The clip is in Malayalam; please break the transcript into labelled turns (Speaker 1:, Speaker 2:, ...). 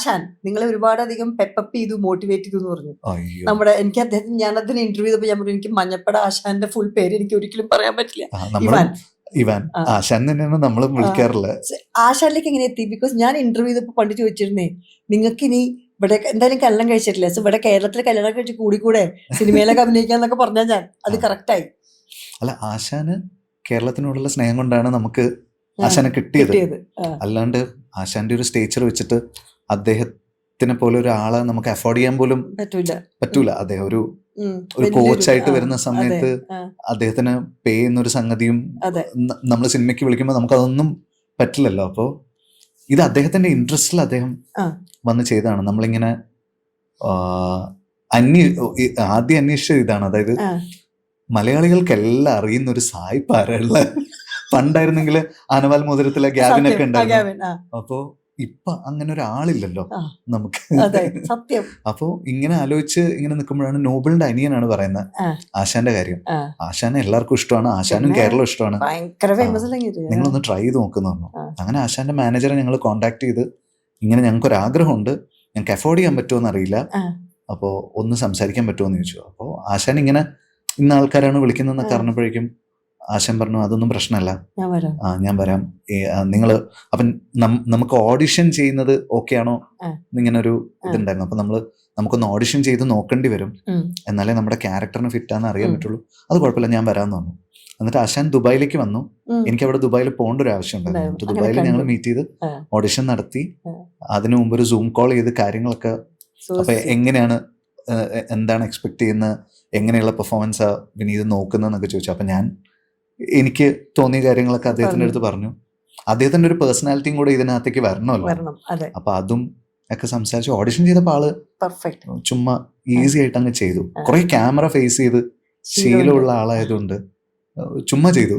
Speaker 1: ആശാൻ നിങ്ങളെ ഒരുപാടധികം പെപ്പപ്പ് ചെയ്തു, മോട്ടിവേറ്റ് ചെയ്തു എന്ന് പറഞ്ഞു.
Speaker 2: അയ്യോ
Speaker 1: എനിക്ക് അദ്ദേഹത്തിന്, ഞാൻ അതിന് ഇന്റർവ്യൂ ചെയ്തപ്പോൾ ഞാൻ പറഞ്ഞു, എനിക്ക് മഞ്ഞപ്പട ആശാന്റെ ഫുൾ പേര് എനിക്ക് ഒരിക്കലും പറയാൻ പറ്റില്ല.
Speaker 2: നമ്മള്
Speaker 1: ഇവാൻ.
Speaker 2: ഇവാൻ ആശാൻ തന്നെയാണ് നമ്മളും വിളിക്കാറില്ല.
Speaker 1: ആശാനിലേക്ക് എങ്ങനെ എത്തി? ബിക്കോസ് ഞാൻ ഇന്റർവ്യൂ ചെയ്തപ്പോൾ പണ്ട് ചോദിച്ചിരുന്നേ, നിങ്ങൾക്ക് ഇനി ഇവിടെ എന്തായാലും കല്യാണം കഴിച്ചിട്ടില്ല, സോ ഇവിടെ കേരളത്തിൽ കല്യാണം കഴിച്ച് കൂടിക്കൂടെ, സിനിമയിലൊക്കെ അഭിനയിക്കാന്നൊക്കെ പറഞ്ഞാൽ ഞാൻ അത് കറക്റ്റായി.
Speaker 2: അല്ല, ആശാന് കേരളത്തിനോടുള്ള സ്നേഹം കൊണ്ടാണ് നമുക്ക് ആശാനെ കിട്ടിയത്. അല്ലാണ്ട് ആശാന്റെ ഒരു സ്റ്റേച്ചർ വെച്ചിട്ട് അദ്ദേഹത്തിനെ പോലെ ഒരാളെ നമുക്ക് അഫോർഡ് ചെയ്യാൻ പോലും പറ്റൂല. അദ്ദേഹം ഒരു കോച്ചായിട്ട് വരുന്ന സമയത്ത് അദ്ദേഹത്തിന് പേ ചെയ്യുന്നൊരു സംഗതിയും നമ്മൾ സിനിമയ്ക്ക് വിളിക്കുമ്പോൾ നമുക്ക് അതൊന്നും പറ്റില്ലല്ലോ. അപ്പോൾ ഇത് അദ്ദേഹത്തിന്റെ ഇൻട്രസ്റ്റിൽ അദ്ദേഹം വന്ന് ചെയ്തതാണ്. നമ്മളിങ്ങനെ ആദ്യം അന്വേഷിച്ച ഇതാണ്, അതായത് മലയാളികൾക്കെല്ലാം അറിയുന്ന ഒരു സായിപ്പാരുള്ള. പണ്ടായിരുന്നെങ്കിൽ ആനവാൽ മോതിരത്തിലെ ഗ്യാവിനൊക്കെ ഉണ്ടായിരുന്നു. അപ്പോ ഇപ്പൊ അങ്ങനെ ഒരാളില്ലല്ലോ നമുക്ക്. അപ്പോ ഇങ്ങനെ ആലോചിച്ച് ഇങ്ങനെ നിൽക്കുമ്പോഴാണ് നോബിളിന്റെ അനിയനാണ് പറയുന്നത് ആശാന്റെ കാര്യം. ആശാനെ എല്ലാവർക്കും ഇഷ്ടമാണ്, ആശാനും കേരളം ഇഷ്ടമാണ്, നിങ്ങളൊന്ന് ട്രൈ ചെയ്ത് നോക്കുന്നു പറഞ്ഞു. അങ്ങനെ ആശാന്റെ മാനേജറെ ഞങ്ങൾ കോണ്ടാക്ട് ചെയ്ത്, ഇങ്ങനെ ഞങ്ങൾക്കൊരു ആഗ്രഹമുണ്ട്, ഞങ്ങൾക്ക് അഫോർഡ് ചെയ്യാൻ പറ്റുമോ എന്നറിയില്ല, അപ്പോൾ ഒന്ന് സംസാരിക്കാൻ പറ്റുമോ എന്ന് ചോദിച്ചു. അപ്പോൾ ആശാൻ ഇങ്ങനെ ഇന്ന ആൾക്കാരാണ് വിളിക്കുന്നതെന്നൊക്കെ അറിഞ്ഞപ്പോഴേക്കും ആശാൻ പറഞ്ഞു, അതൊന്നും പ്രശ്നമല്ല, ഞാൻ വരാം. നിങ്ങള് അപ്പം നമുക്ക് ഓഡിഷൻ ചെയ്യുന്നത് ഓക്കെ ആണോ എന്നിങ്ങനെ ഒരു ഇതുണ്ടായിരുന്നു. അപ്പൊ നമുക്കൊന്ന് ഓഡിഷൻ ചെയ്ത് നോക്കേണ്ടി വരും, എന്നാലേ നമ്മുടെ ക്യാരക്ടറിന് ഫിറ്റാന്ന് അറിയാൻ പറ്റുള്ളൂ. അത് കുഴപ്പമില്ല, ഞാൻ വരാമെന്ന് പറഞ്ഞു. എന്നിട്ട് ആശാൻ ദുബായിലേക്ക് വന്നു. എനിക്ക് അവിടെ ദുബായിൽ പോകേണ്ട ഒരു ആവശ്യം ഉണ്ടായിരുന്നു. എന്നിട്ട് ദുബായിൽ ഞങ്ങൾ മീറ്റ് ചെയ്ത് ഓഡിഷൻ നടത്തി. അതിനു മുമ്പ് ഒരു സൂം കോൾ ചെയ്ത് കാര്യങ്ങളൊക്കെ, അപ്പൊ എങ്ങനെയാണ്, എന്താണ് എക്സ്പെക്ട് ചെയ്യുന്നത്, എങ്ങനെയുള്ള പെർഫോമൻസാ വിനീത് നോക്കുന്നതെന്നൊക്കെ ചോദിച്ചു. അപ്പൊ എനിക്ക് തോന്നിയ കാര്യങ്ങളൊക്കെ അദ്ദേഹത്തിന്റെ അടുത്ത് പറഞ്ഞു. അദ്ദേഹത്തിന്റെ ഒരു പേഴ്സണാലിറ്റിയും കൂടെ ഇതിനകത്തേക്ക് വരണമല്ലോ. അപ്പൊ അതും ഒക്കെ സംസാരിച്ച് ഓഡിഷൻ ചെയ്തപ്പോൾ ആള് ചുമ്മാ ഈസി ആയിട്ട് അങ്ങ് ചെയ്തു. കുറെ ക്യാമറ ഫേസ് ചെയ്ത് ശീലമുള്ള ആളായതുകൊണ്ട് ചുമ്മാ ചെയ്തു.